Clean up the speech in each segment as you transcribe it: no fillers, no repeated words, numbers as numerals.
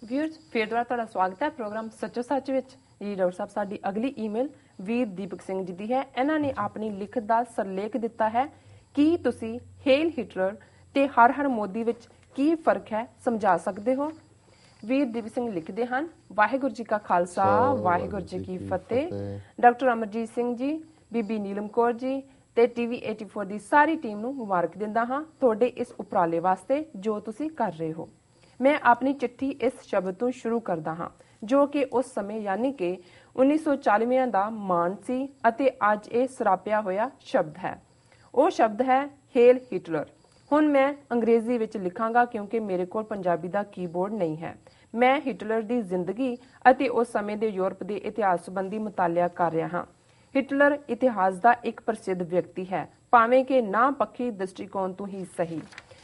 Viewers फिर दोबारा तुहाडा स्वागत है प्रोग्राम सचो सच विच जी। डॉक्टर साहब साडी अगली ईमेल वीर दीपक सिंह जी दी है। इन्हां ने अपनी लिखत दा सरलेख दिता है कि तुसी हेल हिटलर ते हर हर मोदी विच की फर्क है समझा सकते हो। वीर दीपक सिंह लिखते हैं, वाहिगुरू जी का खालसा वाहिगुरू जी की फतेह। डॉक्टर अमरजीत सिंह जी, बीबी नीलम कौर जी ते TV 84 ਦੀ ਸਾਰੀ ਟੀਮ ਨੂੰ ਮੁਬਾਰਕ ਦਿੰਦਾ ਹਾਂ ਤੁਹਾਡੇ ਇਸ ਉਪਰਾਲੇ ਵਾਸਤੇ ਜੋ ਤੁਸੀਂ ਕਰ ਰਹੇ ਹੋ। मैं अपनी चिट्ठी इस शब्द तो शुरू करदा हाँ जो कि उस समय यानी कि 1940 का मान सी अते अज ये सरापिया होया शब्द है। वो शब्द है हेल हिटलर। हुण मैं अंग्रेजी विच लिखांगा क्योंकि मेरे कोल पंजाबी दा कीबोर्ड नहीं है। मैं हिटलर दी जिंदगी अते उस समय दे यूरोप दे इतिहास संबंधी मुतालिया कर रहा हाँ। हिटलर इतिहास का एक प्रसिद्ध व्यक्ति है, भावें कि ना पक्षी दृष्टिकोण तो ही सही।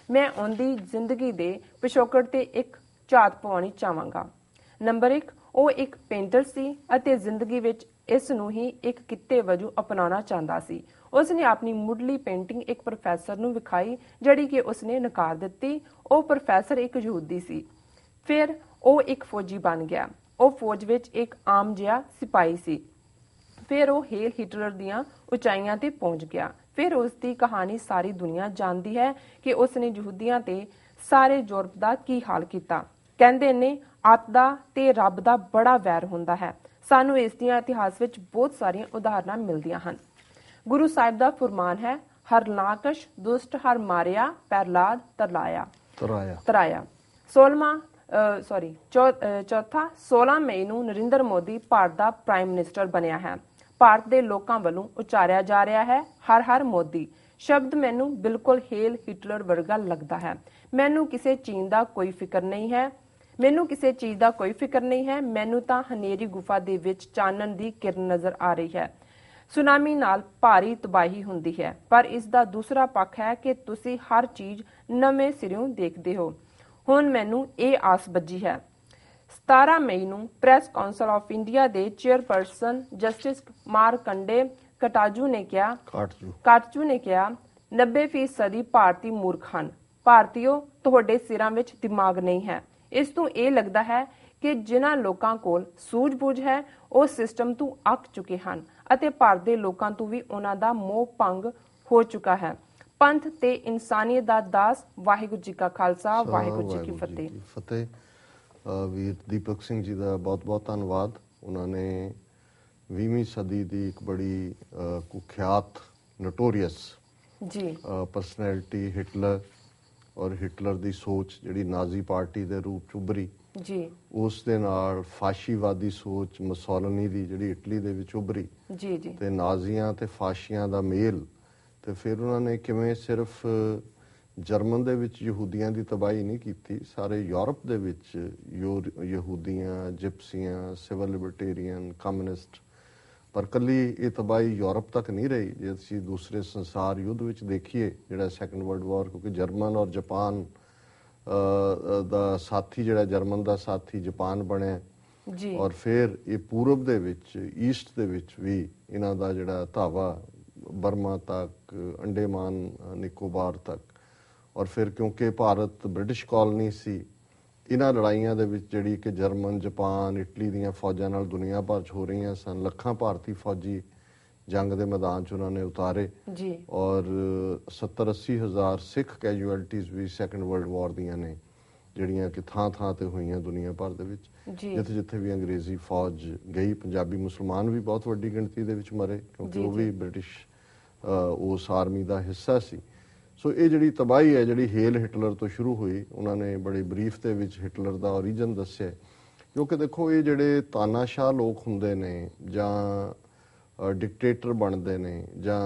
मैं उनकी जिंदगी के पिछोकड़ ते एक झात पवानी चाहांगा। नंबर 1, वो एक पेंटर सी अते जिंदगी विच इस नूं ही एक कित्ते वजों अपनाना चाहता सी। उसने अपनी मुढ़ली पेंटिंग एक प्रोफैसर नूं विखाई जिहड़ी कि उसने नकार दित्ती। वो प्रोफैसर एक यहूदी सी। फिर वो एक फौजी बन गया। वो फौज विच एक आम जिहा सिपाही सी। फिर वो हेल हिटलर दियां उचाइयां ते पहुंच गया। फिर उसकी कहानी सारी दुनिया जानती है कि उसने यहूदियों ते सारे यूरोप का की हाल किया। कहते ने अत दा ते रब दा बड़ा वैर हुंदा है। सानू इस दियां इतिहास विच बहुत सारियां उदाहरणां मिलदियां हन। गुरु साहिब दा फरमान है, हरनाकश दुष्ट हर मारिया प्रहलाद तराया। 16 मई नूं Narendra Modi Bharat the prime minister बनिया है। भारत के लोगों वालों उचारिया जा रहा है हर हर मोदी शब्द। मैनू बिल्कुल हेल हिटलर वर्गा लगता है। मैनू किसी चीज़ का कोई फिक्र नहीं है। मैनू तां हनेरी गुफा दे विच चानन दी किरण नज़र आ रही है। सुनामी नाल भारी तबाही हुंदी है, पर इसका दूसरा पक्ष है कि तुसी हर चीज़ नवें सिरों देखते हो। हुण मैनू ये आस बजी है। 17 मई नूं प्रैस काउंसिल ऑफ इंडिया के चेयरपर्सन जस्टिस मारकंडे काटजू ने कहा 90% भारतीय मूर्ख हैं। भारतीयों, तुहाडे सिरां विच दिमाग नहीं है। इस तों यह लगता है कि जिन्हां लोकां कोल सूझबूझ है वो सिस्टम तो अक चुके हैं अते भारत के लोगों तो भी उन्हां दा मोह भंग हो चुका है। पंथ ते इंसानियत दा दास। वाहिगुरू जी का खालसा वाहिगुरू जी की फतेह। वीर दीपक सिंह जी का बहुत बहुत धन्यवाद। उन्होंने 20वीं सदी की एक बड़ी कुख्यात नोटोरियस परसनैलिटी हिटलर और हिटलर की सोच जी नाजी पार्टी के रूप च उभरी जी, उस दे नाल फाशीवादी सोच मसोलनी की जी इटली दे विच उभरी जी जी ते नाजियां ते फाशियां दा मेल ते फिर उन्होंने किवें सिर्फ जर्मन दे विच यहूदियां दी तबाही नहीं की, सारे यूरोप दे विच यहूदियां, जिप्सियां, सिविल लिबर्टेरियन, कम्युनिस्ट, पर कली ये तबाही यूरोप तक नहीं रही। जे असीं दूसरे संसार युद्ध विच देखिए जिहड़ा सैकेंड वर्ल्ड वॉर, क्योंकि जर्मन और जापान दा साथी जिहड़ा जर्मन दा साथी जापान बने और फिर ये पूरब दे विच ईस्ट दे विच भी इन्हां दा जिहड़ा धावा बर्मा तक, अंडेमान निकोबार तक, और फिर क्योंकि भारत ब्रिटिश कॉलोनी सी, इन्हां लड़ाइयां दे विच जिहड़ी कि जर्मन, जापान, इटली दीयां फौजां नाल दुनिया भर च हो रही सन। लखां भारतीय फौजी जंग के मैदान च उन्होंने उतारे और 70-80 हज़ार सिख कैजुअलिटीज़ भी सैकेंड वर्ल्ड वॉर दियां ने जिहड़ियां कि थां थां ते होईयां दुनिया भर दे विच। जिथे जिथे भी अंग्रेजी फौज गई, पंजाबी मुसलमान भी बहुत वड्डी गिणती दे विच मरे क्योंकि वो भी ब्रिटिश उस आर्मी का हिस्सा सी। सो ये जी तबाही है जी हेल हिटलर तो शुरू हुई। उन्होंने बड़े बरीफ के हिटलर का ओरीजन दस्या क्योंकि देखो ये जोड़े तानाशाह लोग होंगे ने जां डिकटेटर बनते ने जां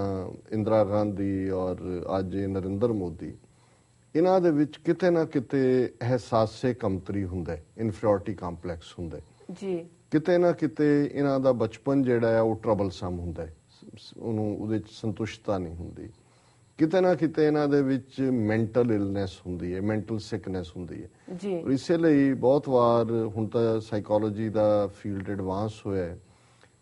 इंदिरा गांधी और अज नरेंद्र मोदी, इन्हां दे विच किते ना किते एहसासे कमतरी हुंदा है, इनफीरियॉरिटी कॉम्पलैक्स हुंदा है। किते ना किते इन्हां दा बचपन जिहड़ा है वो ट्रबलसम हुंदा है, उहनूं उहदे च संतुष्टता नहीं हुंदी। किते ना किते इन्हां दे विच मैंटल इलनेस हुंदी है, मैंटल सिकनेस हुंदी है। और इसे लिए बहुत बार हुण तां साइकोलॉजी दा फील्ड एडवांस होया है,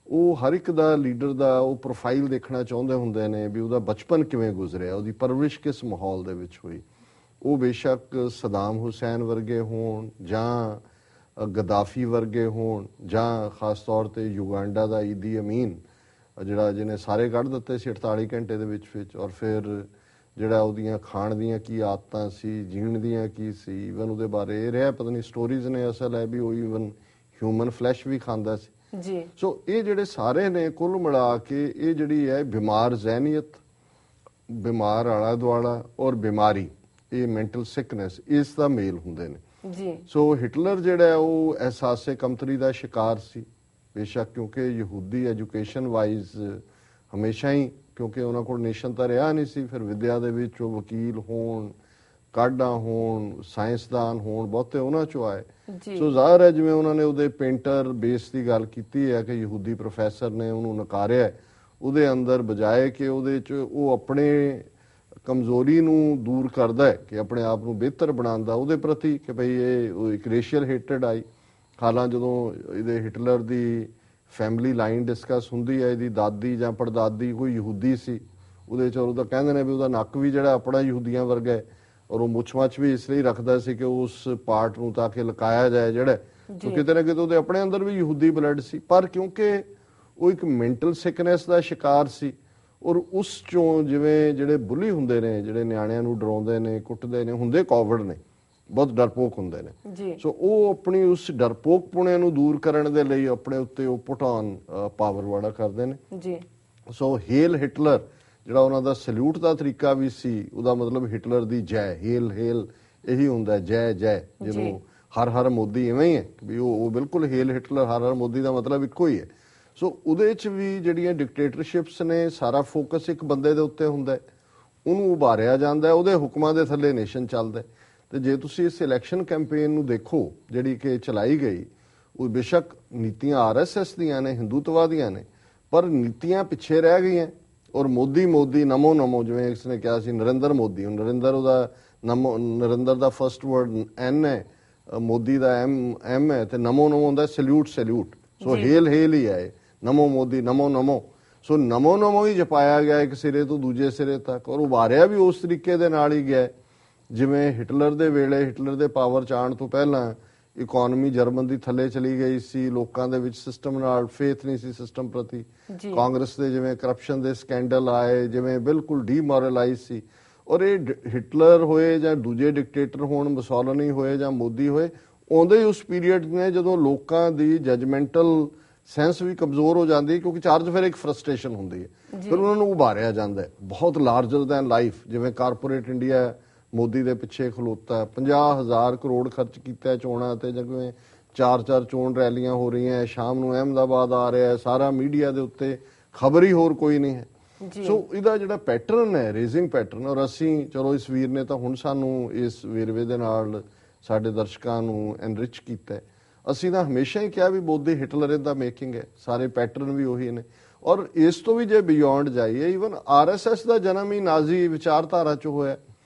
वो हर एक दा लीडर दा वो प्रोफाइल देखना चाहुंदे हुंदे ने भी उहदा बचपन किवें गुजरिया, उहदी परवरिश किस माहौल दे विच होई। वो बेशक सदाम हुसैन वर्गे होण जां ਗਦਾਫੀ ਵਰਗੇ ਹੋਣ, ਜਾਂ ਖਾਸ ਤੌਰ ਤੇ ਯੁਗਾਂਡਾ ਦਾ ਈਦੀ ਅਮੀਨ ਜਿਹੜਾ ਜਿਹਨੇ ਸਾਰੇ ਕੱਢ ਦਿੱਤੇ ਸੀ 48 ਘੰਟੇ ਦੇ ਵਿੱਚ, ਔਰ ਫਿਰ ਜਿਹੜਾ ਉਹਦੀਆਂ ਖਾਣ ਦੀਆਂ ਕੀ ਆਦਤਾਂ ਸੀ, ਜੀਣ ਦੀਆਂ ਕੀ ਸੀ, ਈਵਨ ਉਹਦੇ ਬਾਰੇ ਇਹ ਰਿਹਾ ਪਤਾ ਨਹੀਂ ਸਟੋਰੀਜ਼ ਨੇ ਅਸਲ ਹੈ ਵੀ ਉਹ ਈਵਨ ਹਿਊਮਨ ਫਲੈਸ਼ ਵੀ ਖਾਂਦਾ ਸੀ ਜੀ। ਸੋ ਇਹ ਜਿਹੜੇ ਸਾਰੇ ਨੇ ਕੁੱਲ ਮਿਲਾ ਕੇ ਇਹ ਜਿਹੜੀ ਹੈ ਬਿਮਾਰ ਜ਼ਹਿਨੀਅਤ, ਬਿਮਾਰ ਆਲਾ ਦੁਆਲਾ ਔਰ ਬਿਮਾਰੀ, ਇਹ ਮੈਂਟਲ ਸਿਕਨੈਸ, ਇਸ ਦਾ ਮੇਲ ਹੁੰਦੇ ਨੇ ਜੀ। ਸੋ ਹਿਟਲਰ ਜਿਹੜਾ ਉਹ ਅਹਿਸਾਸੇ ਕਮਤਰੀ ਦਾ ਸ਼ਿਕਾਰ ਸੀ ਬੇਸ਼ੱਕ, ਕਿਉਂਕਿ ਯਹੂਦੀ ਐਜੂਕੇਸ਼ਨ ਵਾਈਜ਼ ਹਮੇਸ਼ਾ ਹੀ, ਕਿਉਂਕਿ ਉਹਨਾਂ ਕੋਲ ਨੇਸ਼ਨ ਤਾਂ ਰਿਹਾ ਨਹੀਂ ਸੀ, ਫਿਰ ਵਿਦਿਆ ਦੇ ਵਿੱਚ ਉਹ ਵਕੀਲ ਹੋਣ, ਕਾਢਾਂ ਹੋਣ, ਸਾਇੰਸਦਾਨ ਹੋਣ, ਬਹੁਤੇ ਉਹਨਾਂ ਚੋਂ ਆਏ। ਸੋ ਜ਼ਾਹਰ ਹੈ ਜਿਵੇਂ ਉਹਨਾਂ ਨੇ ਉਹਦੇ ਪੇਂਟਰ ਬੇਸ ਦੀ ਗੱਲ ਕੀਤੀ ਹੈ ਕਿ ਯਹੂਦੀ ਪ੍ਰੋਫੈਸਰ ਨੇ ਉਹਨੂੰ ਨਕਾਰਿਆ, ਉਹਦੇ ਅੰਦਰ ਬਜਾਏ ਕਿ ਉਹਦੇ 'ਚ ਉਹ ਆਪਣੇ ਕਮਜ਼ੋਰੀ ਨੂੰ ਦੂਰ ਕਰਦਾ ਹੈ ਕਿ ਆਪਣੇ ਆਪ ਨੂੰ ਬਿਹਤਰ ਬਣਾਉਂਦਾ ਉਹਦੇ ਪ੍ਰਤੀ ਕਿ ਭਈ ਇਹ ਇੱਕ ਰੇਸ਼ੀਅਲ ਹੇਟਡ ਆਈ। ਹਾਲਾਂ ਜਦੋਂ ਇਹਦੇ ਹਿਟਲਰ ਦੀ ਫੈਮਿਲੀ ਲਾਈਨ ਡਿਸਕਸ ਹੁੰਦੀ ਹੈ, ਇਹਦੀ ਦਾਦੀ ਜਾਂ ਪੜਦਾਦੀ ਕੋਈ ਯਹੂਦੀ ਸੀ, ਉਹਦੇ 'ਚ ਉਹਦਾ ਕਹਿੰਦੇ ਨੇ ਵੀ ਉਹਦਾ ਨੱਕ ਵੀ ਜਿਹੜਾ ਆਪਣਾ ਯਹੂਦੀਆਂ ਵਰਗਾ ਹੈ, ਔਰ ਉਹ ਮੁੱਛ-ਮੱਛ ਵੀ ਇਸ ਲਈ ਰੱਖਦਾ ਸੀ ਕਿ ਉਸ ਪਾਰਟ ਨੂੰ ਤਾਂ ਕਿ ਲੁਕਾਇਆ ਜਾਏ ਜਿਹੜਾ, ਕਿਤੇ ਨਾ ਕਿਤੇ ਉਹਦੇ ਆਪਣੇ ਅੰਦਰ ਵੀ ਯਹੂਦੀ ਬਲੱਡ ਸੀ, ਪਰ ਕਿਉਂਕਿ ਉਹ ਇੱਕ ਮੈਂਟਲ ਸਿਕਨੈਸ ਦਾ ਸ਼ਿਕਾਰ ਸੀ, ਔਰ ਉਸ ਚੋਂ ਜਿਵੇਂ ਜਿਹੜੇ ਬੁੱਲੀ ਹੁੰਦੇ ਨੇ, ਜਿਹੜੇ ਨਿਆਣਿਆਂ ਨੂੰ ਡਰਾਉਂਦੇ ਨੇ, ਕੁੱਟਦੇ ਨੇ, ਹੁੰਦੇ ਕੋਵਰਡ ਨੇ, ਬਹੁਤ ਡਰਪੋਕ ਹੁੰਦੇ ਨੇ। ਸੋ ਉਹ ਆਪਣੀ ਉਸ ਡਰਪੋਕਪੁਣੇ ਨੂੰ ਦੂਰ ਕਰਨ ਦੇ ਲਈ ਆਪਣੇ ਉੱਤੇ ਉਹ ਪੁੱਟ ਔਨ ਪਾਵਰ ਵਾਲਾ ਕਰਦੇ ਨੇ। ਸੋ ਹੇਲ ਹਿਟਲਰ ਜਿਹੜਾ ਉਹਨਾਂ ਦਾ ਸਲੂਟ ਦਾ ਤਰੀਕਾ ਵੀ ਸੀ, ਉਹਦਾ ਮਤਲਬ ਹਿਟਲਰ ਦੀ ਜੈ, ਹੇਲ ਹੇਲ ਇਹੀ ਹੁੰਦਾ, ਜੈ ਜੈ, ਜਿਹਨੂੰ ਹਰ ਹਰ ਮੋਦੀ ਇਵੇਂ ਹੀ ਹੈ ਵੀ ਉਹ ਬਿਲਕੁਲ ਹੇਲ ਹਿਟਲਰ, ਹਰ ਹਰ ਮੋਦੀ ਦਾ ਮਤਲਬ ਇੱਕੋ ਹੀ ਹੈ। ਸੋ ਉਹਦੇ 'ਚ ਵੀ ਜਿਹੜੀਆਂ ਡਿਕਟੇਟਰਸ਼ਿਪਸ ਨੇ, ਸਾਰਾ ਫੋਕਸ ਇੱਕ ਬੰਦੇ ਦੇ ਉੱਤੇ ਹੁੰਦਾ, ਉਹਨੂੰ ਉਭਾਰਿਆ ਜਾਂਦਾ, ਉਹਦੇ ਹੁਕਮਾਂ ਦੇ ਥੱਲੇ ਨੇਸ਼ਨ ਚੱਲਦਾ। ਤੇ ਜੇ ਤੁਸੀਂ ਇਸ ਇਲੈਕਸ਼ਨ ਕੈਂਪੇਨ ਨੂੰ ਦੇਖੋ ਜਿਹੜੀ ਕਿ ਚਲਾਈ ਗਈ, ਉਹ ਬੇਸ਼ੱਕ ਨੀਤੀਆਂ ਆਰਐਸਐਸ ਦੀਆਂ ਨੇ, ਹਿੰਦੂਤਵਾਦੀਆਂ ਨੇ, ਪਰ ਨੀਤੀਆਂ ਪਿੱਛੇ ਰਹਿ ਗਈਆਂ। ਔਰ ਮੋਦੀ ਮੋਦੀ ਨਮੋ ਨਮੋ, ਜਿਵੇਂ ਇਸ ਨੇ ਕਿਹਾ ਸੀ ਨਰਿੰਦਰ ਮੋਦੀ, ਨਰਿੰਦਰ ਉਹਦਾ ਨਰਿੰਦਰ ਦਾ ਫਸਟ ਵਰਡ ਐਨ ਹੈ, ਮੋਦੀ ਦਾ ਐਮ ਹੈ, ਤੇ ਨਮੋ ਨਮੋ ਹੁੰਦਾ ਸੈਲੂਟ ਸੈਲੂਟ। ਸੋ ਹੇਲ ਹੇਲ ਹੀ ਹੈ, ਨਮੋ ਮੋਦੀ, ਨਮੋ ਨਮੋ। ਸੋ ਨਮੋ ਨਮੋ ਹੀ ਜਪਾਇਆ ਗਿਆ ਇੱਕ ਸਿਰੇ ਤੋਂ ਦੂਜੇ ਸਿਰੇ ਤੱਕ, ਔਰ ਉਭਾਰਿਆ ਵੀ ਉਸ ਤਰੀਕੇ ਦੇ ਨਾਲ ਹੀ ਗਿਆ ਜਿਵੇਂ ਹਿਟਲਰ ਦੇ ਵੇਲੇ, ਹਿਟਲਰ ਦੇ ਪਾਵਰ 'ਚ ਆਉਣ ਤੋਂ ਪਹਿਲਾਂ ਇਕਨੋਮੀ ਜਰਮਨ ਦੀ ਥੱਲੇ ਚਲੀ ਗਈ ਸੀ, ਲੋਕਾਂ ਦੇ ਵਿੱਚ ਸਿਸਟਮ ਨਾਲ ਫੇਥ ਨਹੀਂ ਸੀ ਸਿਸਟਮ ਪ੍ਰਤੀ, ਕਾਂਗਰਸ ਦੇ ਜਿਵੇਂ ਕਰਪਸ਼ਨ ਦੇ ਸਕੈਂਡਲ ਆਏ, ਜਿਵੇਂ ਬਿਲਕੁਲ ਡੀਮੋਰਲਾਈਜ਼ ਸੀ। ਔਰ ਇਹ ਹਿਟਲਰ ਹੋਏ ਜਾਂ ਦੂਜੇ ਡਿਕਟੇਟਰ ਹੋਣ, ਮੁਸੋਲਿਨੀ ਹੋਏ ਜਾਂ ਮੋਦੀ ਹੋਏ, ਆਉਂਦੇ ਹੀ ਉਸ ਪੀਰੀਅਡ ਨੇ ਜਦੋਂ ਲੋਕਾਂ ਦੀ ਜਜਮੈਂਟਲ ਸੈਂਸ ਵੀ ਕਮਜ਼ੋਰ ਹੋ ਜਾਂਦੀ ਹੈ, ਕਿਉਂਕਿ ਚਾਰਜ ਫਿਰ ਇੱਕ ਫਰਸਟ੍ਰੇਸ਼ਨ ਹੁੰਦੀ ਹੈ, ਫਿਰ ਉਹਨਾਂ ਨੂੰ ਉਭਾਰਿਆ ਜਾਂਦਾ ਹੈ ਬਹੁਤ ਲਾਰਜਰ ਦੈਨ ਲਾਈਫ। ਜਿਵੇਂ ਕਾਰਪੋਰੇਟ ਇੰਡੀਆ ਮੋਦੀ ਦੇ ਪਿੱਛੇ ਖਲੋਤਾ, 50,000 ਕਰੋੜ ਖਰਚ ਕੀਤਾ ਚੋਣਾਂ ਤੇ, ਜਿਵੇਂ 4-4 ਚੋਣ ਰੈਲੀਆਂ ਹੋ ਰਹੀਆਂ, ਸ਼ਾਮ ਨੂੰ ਅਹਿਮਦਾਬਾਦ ਆ ਰਿਹਾ, ਸਾਰਾ ਮੀਡੀਆ ਦੇ ਉੱਤੇ ਖਬਰ ਹੀ ਹੋਰ ਕੋਈ ਨਹੀਂ ਹੈ। ਸੋ ਇਹਦਾ ਜਿਹੜਾ ਪੈਟਰਨ ਹੈ, ਰੇਜ਼ਿੰਗ ਪੈਟਰਨ, ਔਰ ਅਸੀਂ ਚਲੋ ਇਸ ਵੀਰ ਨੇ ਤਾਂ ਹੁਣ ਸਾਨੂੰ ਇਸ ਵੇਰਵੇ ਦੇ ਨਾਲ ਸਾਡੇ ਦਰਸ਼ਕਾਂ ਨੂੰ ਐਨਰਿਚ ਕੀਤਾ। ਅਸੀਂ ਤਾਂ ਹਮੇਸ਼ਾ ਹੀ ਕਿਹਾ ਵੀ ਮੋਦੀ ਹਿਟਲਰ ਇਨ ਦਾ ਮੇਕਿੰਗ ਹੈ, ਸਾਰੇ ਪੈਟਰਨ ਵੀ ਉਹੀ ਨੇ। ਔਰ ਇਸ ਤੋਂ ਵੀ ਜੇ ਬਿਯੋਂਡ ਜਾਈਏ, ਈਵਨ ਆਰਐਸਐਸ ਦਾ ਜਨਮ ਹੀ ਨਾਜ਼ੀ ਵਿਚਾਰਧਾਰਾ 'ਚ ਹੋਇਆ,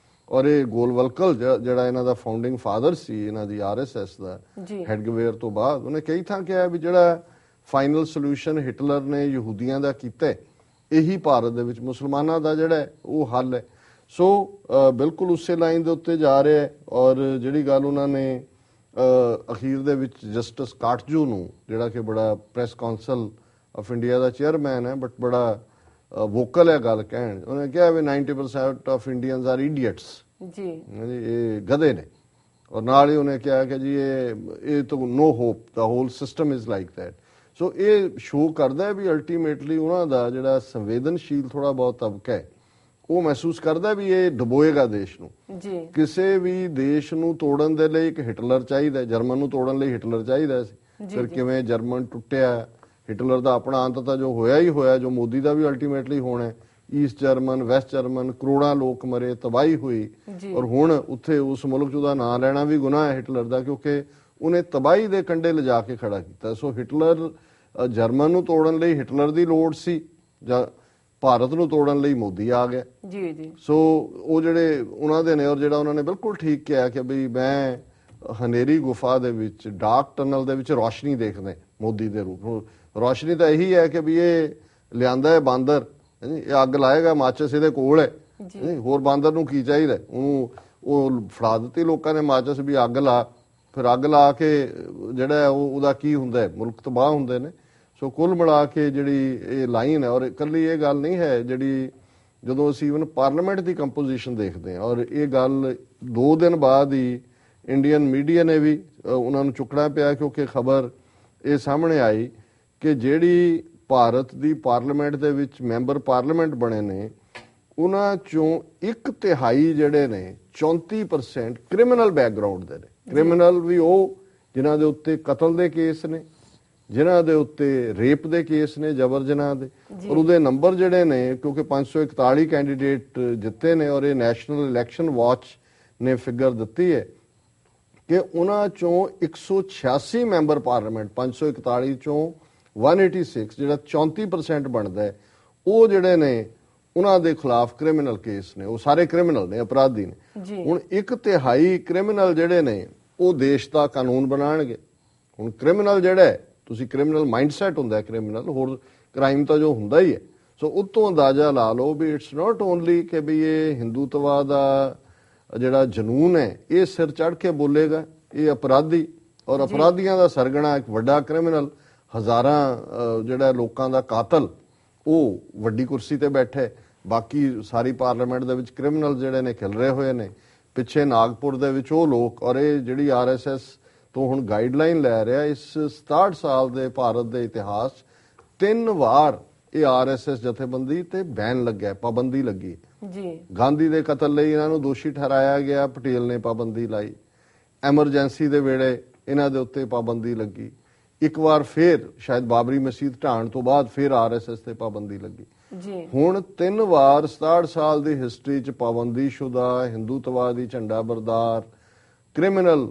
ਔਰ ਇਹ ਗੋਲਵਲਕਰ ਜਿਹੜਾ ਇਹਨਾਂ ਦਾ ਫਾਊਂਡਿੰਗ ਫਾਦਰ ਸੀ ਇਹਨਾਂ ਦੀ ਆਰਐਸਐਸ ਦਾ, ਹੈਡਗਵੇਅਰ ਤੋਂ ਬਾਅਦ, ਉਹਨੇ ਕਈ ਥਾਂ ਕਿਹਾ ਵੀ ਜਿਹੜਾ ਫਾਈਨਲ ਸੋਲੂਸ਼ਨ ਹਿਟਲਰ ਨੇ ਯਹੂਦੀਆਂ ਦਾ ਕੀਤਾ, ਇਹੀ ਭਾਰਤ ਦੇ ਵਿੱਚ ਮੁਸਲਮਾਨਾਂ ਦਾ ਜਿਹੜਾ ਉਹ ਹੱਲ ਹੈ। ਸੋ ਬਿਲਕੁਲ ਉਸੇ ਲਾਈਨ ਦੇ ਉੱਤੇ ਜਾ ਰਿਹਾ ਹੈ। ਔਰ ਜਿਹੜੀ ਗੱਲ ਉਹਨਾਂ ਨੇ ਅਖੀਰ ਦੇ ਵਿੱਚ ਜਸਟਿਸ ਕਾਟਜੂ ਨੂੰ, ਜਿਹੜਾ ਕਿ ਬੜਾ press council of India the chairman ਹੈ, ਬਟ ਬੜਾ ਵੋਕਲ ਹੈ ਗੱਲ ਕਹਿਣ, ਉਹਨੇ ਕਿਹਾ ਵੀ 90% ਆਫ ਇੰਡੀਅਨਸ ਆਰ ਇਡੀਅਟਸ, ਇਹ ਗਧੇ ਨੇ। ਔਰ ਨਾਲ ਹੀ ਉਹਨੇ ਕਿਹਾ ਕਿ ਜੀ ਇਹ ਤਾਂ no hope, the whole system is like that. So ਇਹ ਸ਼ੋਅ ਕਰਦਾ ਹੈ ਵੀ ਅਲਟੀਮੇਟਲੀ ਉਹਨਾਂ ਦਾ ਜਿਹੜਾ ਸੰਵੇਦਨਸ਼ੀਲ ਥੋੜਾ ਬਹੁਤ ਤਬਕਾ ਹੈ, ਉਹ ਮਹਿਸੂਸ ਕਰਦਾ ਵੀ ਇਹ ਡੁਬੋਏਗਾ ਦੇਸ਼ ਨੂੰ। ਕਿਸੇ ਵੀ ਦੇਸ਼ ਨੂੰ ਤੋੜਨ ਦੇ ਲਈ ਇੱਕ ਹਿਟਲਰ ਚਾਹੀਦਾ, ਜਰਮਨ ਨੂੰ ਤੋੜਨ ਲਈ ਹਿਟਲਰ ਚਾਹੀਦਾ ਸੀ, ਫਿਰ ਕਿਵੇਂ ਜਰਮਨ ਟੁੱਟਿਆ, ਹਿਟਲਰ ਦਾ ਆਪਣਾ ਅੰਤ ਤਾਂ ਜੋ ਹੋਇਆ ਹੀ ਹੋਇਆ, ਜੋ ਮੋਦੀ ਦਾ ਵੀ ਅਲਟੀਮੇਟਲੀ ਹੋਣਾ। ਈਸਟ ਜਰਮਨ, ਵੈਸਟ ਜਰਮਨ, ਕਰੋੜਾਂ ਲੋਕ ਮਰੇ, ਤਬਾਹੀ ਹੋਈ, ਔਰ ਹੁਣ ਉੱਥੇ ਉਸ ਮੁਲਕ 'ਚ ਉਹਦਾ ਨਾਂ ਲੈਣਾ ਵੀ ਗੁਨਾਹ ਹੈ ਹਿਟਲਰ ਦਾ, ਕਿਉਂਕਿ ਉਹਨੇ ਤਬਾਹੀ ਦੇ ਕੰਢੇ ਲਿਜਾ ਕੇ ਖੜਾ ਕੀਤਾ। ਸੋ ਹਿਟਲਰ, ਜਰਮਨ ਨੂੰ ਤੋੜਨ ਲਈ ਹਿਟਲਰ ਦੀ ਲੋੜ ਸੀ, ਜਾਂ ਭਾਰਤ ਨੂੰ ਤੋੜਨ ਲਈ ਮੋਦੀ ਆ ਗਿਆ। ਸੋ ਉਹ ਜਿਹੜੇ ਉਹਨਾਂ ਦੇ ਨੇ, ਔਰ ਜਿਹੜਾ ਉਹਨਾਂ ਨੇ ਬਿਲਕੁਲ ਠੀਕ ਕਿਹਾ ਕਿ ਬਈ ਮੈਂ ਹਨੇਰੀ ਗੁਫਾ ਦੇ ਵਿੱਚ, ਡਾਰਕ ਟਨਲ ਦੇ ਵਿੱਚ ਰੋਸ਼ਨੀ ਦੇਖਦਾ ਮੋਦੀ ਦੇ ਰੂਪ। ਰੋਸ਼ਨੀ ਤਾਂ ਇਹੀ ਹੈ ਕਿ ਵੀ ਇਹ ਲਿਆਂਦਾ ਹੈ ਬਾਂਦਰ, ਇਹ ਅੱਗ ਲਾਏਗਾ, ਮਾਚਸ ਇਹਦੇ ਕੋਲ ਹੈ, ਹੋਰ ਬਾਂਦਰ ਨੂੰ ਕੀ ਚਾਹੀਦਾ ਉਹਨੂੰ। ਉਹ ਫੜਾ ਦਿੱਤੀ ਲੋਕਾਂ ਨੇ ਮਾਚਸ ਵੀ ਅੱਗ ਲਾ, ਫਿਰ ਅੱਗ ਲਾ ਕੇ ਜਿਹੜਾ ਉਹਦਾ ਕੀ ਹੁੰਦਾ ਹੈ, ਮੁਲਕ ਤਬਾਹ ਹੁੰਦੇ ਨੇ। ਸੋ ਕੁੱਲ ਮਿਲਾ ਕੇ ਜਿਹੜੀ ਇਹ ਲਾਈਨ ਹੈ, ਔਰ ਇਕੱਲੀ ਇਹ ਗੱਲ ਨਹੀਂ ਹੈ ਜਿਹੜੀ ਜਦੋਂ ਅਸੀਂ ਇਵਨ ਪਾਰਲੀਮੈਂਟ ਦੀ ਕੰਪੋਜੀਸ਼ਨ ਦੇਖਦੇ ਹਾਂ, ਔਰ ਇਹ ਗੱਲ 2 ਦਿਨ ਬਾਅਦ ਹੀ ਇੰਡੀਅਨ ਮੀਡੀਆ ਨੇ ਵੀ ਉਹਨਾਂ ਨੂੰ ਚੁੱਕਣਾ ਪਿਆ, ਕਿਉਂਕਿ ਖਬਰ ਇਹ ਸਾਹਮਣੇ ਆਈ ਕਿ ਜਿਹੜੀ ਭਾਰਤ ਦੀ ਪਾਰਲੀਮੈਂਟ ਦੇ ਵਿੱਚ ਮੈਂਬਰ ਪਾਰਲੀਮੈਂਟ ਬਣੇ ਨੇ, ਉਹਨਾਂ ਚੋਂ 1/3 ਜਿਹੜੇ ਨੇ 34% ਕ੍ਰਿਮੀਨਲ ਬੈਕਗ੍ਰਾਉਂਡ ਦੇ ਨੇ। ਕ੍ਰਿਮੀਨਲ ਵੀ ਉਹ ਜਿਨ੍ਹਾਂ ਦੇ ਉੱਤੇ ਕਤਲ ਦੇ ਕੇਸ ਨੇ, ਜਿਨ੍ਹਾਂ ਦੇ ਉੱਤੇ ਰੇਪ ਦੇ ਕੇਸ ਨੇ, ਜਬਰ ਜਨਾਹ ਦੇ। ਔਰ ਉਹਦੇ ਨੰਬਰ ਜਿਹੜੇ ਨੇ, ਕਿਉਂਕਿ 541 ਕੈਂਡੀਡੇਟ ਜਿੱਤੇ ਨੇ, ਔਰ ਇਹ ਨੈਸ਼ਨਲ ਇਲੈਕਸ਼ਨ ਵਾਚ ਨੇ ਫਿਗਰ ਦਿੱਤੀ ਹੈ ਕਿ ਉਹਨਾਂ ਚੋਂ 186 ਮੈਂਬਰ ਪਾਰਲੀਮੈਂਟ 541 ਚੋਂ 186 ਜਿਹੜਾ 34% ਬਣਦਾ ਹੈ, ਉਹ ਜਿਹੜੇ ਨੇ ਉਹਨਾਂ ਦੇ ਖਿਲਾਫ ਕ੍ਰਿਮੀਨਲ ਕੇਸ ਨੇ। ਉਹ ਸਾਰੇ ਕ੍ਰਿਮੀਨਲ ਨੇ, ਅਪਰਾਧੀ ਨੇ। ਹੁਣ 1/3 ਕ੍ਰਿਮੀਨਲ ਜਿਹੜੇ ਨੇ ਉਹ ਦੇਸ਼ ਦਾ ਕਾਨੂੰਨ ਬਣਾਉਣਗੇ। ਹੁਣ ਕ੍ਰਿਮੀਨਲ ਜਿਹੜਾ ਹੈ, ਤੁਸੀਂ ਕ੍ਰਿਮੀਨਲ ਮਾਈਂਡਸੈਟ ਹੁੰਦਾ ਹੈ ਕ੍ਰਿਮੀਨਲ, ਹੋਰ ਕ੍ਰਾਈਮ ਤਾਂ ਜੋ ਹੁੰਦਾ ਹੀ ਹੈ। ਸੋ ਉਤੋਂ ਅੰਦਾਜ਼ਾ ਲਾ ਲਓ ਵੀ ਇਟਸ ਨਾਟ ਓਨਲੀ ਕਿ ਵੀ ਇਹ ਹਿੰਦੂਤਵਾ ਦਾ ਜਿਹੜਾ ਜਨੂਨ ਹੈ ਇਹ ਸਿਰ ਚੜ੍ਹ ਕੇ ਬੋਲੇਗਾ, ਇਹ ਅਪਰਾਧੀ ਔਰ ਅਪਰਾਧੀਆਂ ਦਾ ਸਰਗਣਾ ਇੱਕ ਵੱਡਾ ਕ੍ਰਿਮੀਨਲ, ਹਜ਼ਾਰਾਂ ਜਿਹੜਾ ਲੋਕਾਂ ਦਾ ਕਾਤਲ, ਉਹ ਵੱਡੀ ਕੁਰਸੀ ਤੇ ਬੈਠੇ। ਬਾਕੀ ਸਾਰੀ ਪਾਰਲੀਮੈਂਟ ਦੇ ਵਿੱਚ ਕ੍ਰਿਮੀਨਲ ਜਿਹੜੇ ਨੇ ਖਿਲ ਰਹੇ ਹੋਏ ਨੇ। ਪਿੱਛੇ ਨਾਗਪੁਰ ਦੇ ਵਿੱਚ ਉਹ ਲੋਕ, ਔਰ ਇਹ ਜਿਹੜੀ RSS ਤੋਂ ਹੁਣ ਗਾਈਡਲਾਈਨ ਲੈ ਰਿਹਾ, ਇਸ 67 ਸਾਲ ਦੇ ਭਾਰਤ ਦੇ ਇਤਿਹਾਸ 3 ਵਾਰ ਇਹ RSS ਜਥੇਬੰਦੀ ਤੇ ਬੈਨ ਲੱਗਿਆ, ਪਾਬੰਦੀ ਲੱਗੀ ਜੀ। ਗਾਂਧੀ ਦੇ ਕਤਲ ਲਈ ਇਹਨਾਂ ਨੂੰ ਦੋਸ਼ੀ ਠਹਿਰਾਇਆ ਗਿਆ, ਪਟੇਲ ਨੇ ਪਾਬੰਦੀ ਲਾਈ। ਐਮਰਜੈਂਸੀ ਦੇ ਵੇਲੇ ਇਹਨਾਂ ਦੇ ਉੱਤੇ ਪਾਬੰਦੀ ਲੱਗੀ। ਇੱਕ ਵਾਰ ਫੇਰ ਸ਼ਾਇਦ ਬਾਬਰੀ ਮਸਜਿਦ ਢਾਣ ਤੋਂ ਬਾਅਦ ਫੇਰ RSS ਤੇ ਪਾਬੰਦੀ ਲੱਗੀ ਜੀ। ਹੁਣ 3 ਵਾਰ 67 ਸਾਲ ਦੀ ਹਿਸਟਰੀ 'ਚ ਪਾਬੰਦੀਸ਼ੁਦਾ ਹਿੰਦੂਤਵਾਦੀ ਝੰਡਾ ਬਰਦਾਰ ਕ੍ਰਿਮੀਨਲ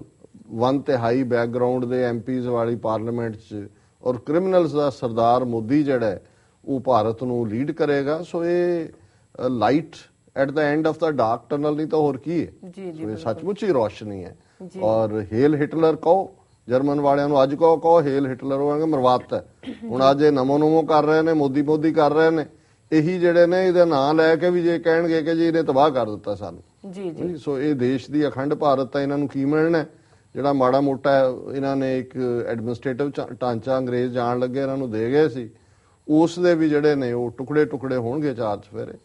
1/3 ਬੈਕਗ੍ਰਾਉਂਡ ਦੇ MPs ਵਾਲੀ ਪਾਰਲੀਮੈਂਟ 'ਚ, ਔਰ ਕ੍ਰਿਮੀਨਲਸ ਦਾ ਸਰਦਾਰ ਮੋਦੀ ਜਿਹੜਾ ਉਹ ਭਾਰਤ ਨੂੰ ਲੀਡ ਕਰੇਗਾ। ਸੋ ਇਹ light at the end of the dark tunnel ਨਹੀਂ ਤਾਂ ਹੋਰ ਕੀ ਹੈ। ਇਹ ਸੱਚਮੁੱਚ ਹੀ ਰੋਸ਼ਨੀ ਹੈ। ਔਰ ਹੇਲ ਹਿਟਲਰ ਕਹੋ ਜਰਮਨ ਵਾਲਿਆਂ ਨੂੰ, ਅੱਜ ਕਹੋ ਹੇਲ ਹਿਟਲਰ, ਹੋਵਾਂਗੇ ਮਰਵਾਤਾ। ਹੁਣ ਅੱਜ ਇਹ ਨਮੋ ਕਰ ਰਹੇ ਨੇ, ਮੋਦੀ ਕਰ ਰਹੇ ਨੇ। ਇਹੀ ਜਿਹੜੇ ਨੇ ਇਹਦਾ ਨਾਂ ਲੈ ਕੇ ਵੀ ਜੇ ਕਹਿਣਗੇ ਕਿ ਜੀ ਇਹਨੇ ਤਬਾਹ ਕਰ ਦਿੱਤਾ ਸਾਨੂੰ ਜੀ। ਸੋ ਇਹ ਦੇਸ਼ ਦੀ ਅਖੰਡ ਭਾਰਤ ਤਾਂ ਇਹਨਾਂ ਨੂੰ ਕੀ ਮਿਲਣਾ? ਜਿਹੜਾ ਮਾੜਾ ਮੋਟਾ ਇਹਨਾਂ ਨੇ ਇੱਕ ਐਡਮਿਨਿਸਟ੍ਰੇਟਿਵ ਢਾਂਚਾ ਅੰਗਰੇਜ਼ ਜਾਣ ਲੱਗੇ ਇਹਨਾਂ ਨੂੰ ਦੇ ਗਏ ਸੀ, ਉਸ ਦੇ ਵੀ ਜਿਹੜੇ ਨੇ ਉਹ ਟੁਕੜੇ ਹੋਣਗੇ 4 ਚਫੇਰੇ।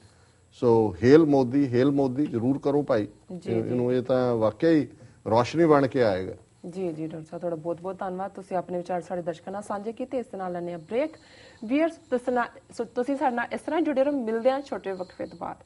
ਸੋ ਹੇਲ ਮੋਦੀ ਜ਼ਰੂਰ ਕਰੋ ਭਾਈ ਇਹਨੂੰ, ਇਹ ਤਾਂ ਵਾਕਿਆ ਹੀ ਰੋਸ਼ਨੀ ਬਣ ਕੇ ਆਏਗਾ। ਜੀ ਡਾਕਟਰ ਸਾਹਿਬ, ਤੁਹਾਡਾ ਬਹੁਤ ਬਹੁਤ ਧੰਨਵਾਦ। ਤੁਸੀਂ ਆਪਣੇ ਵਿਚਾਰ ਸਾਡੇ ਦਰਸ਼ਕਾਂ ਨਾਲ ਸਾਂਝੇ ਕੀਤੇ। ਇਸ ਦੇ ਨਾਲ ਲੈਣੇ ਆ ਬ੍ਰੇਕ। ਵੀਅਰਸ ਤੁਸੀਂ ਸਾਡੇ ਨਾਲ ਇਸ ਤਰ੍ਹਾਂ ਜੁੜੇ ਰਹੋ। ਮਿਲਦੇ ਹਾਂ ਛੋਟੇ ਵਕਫੇ ਤੋਂ ਬਾਅਦ।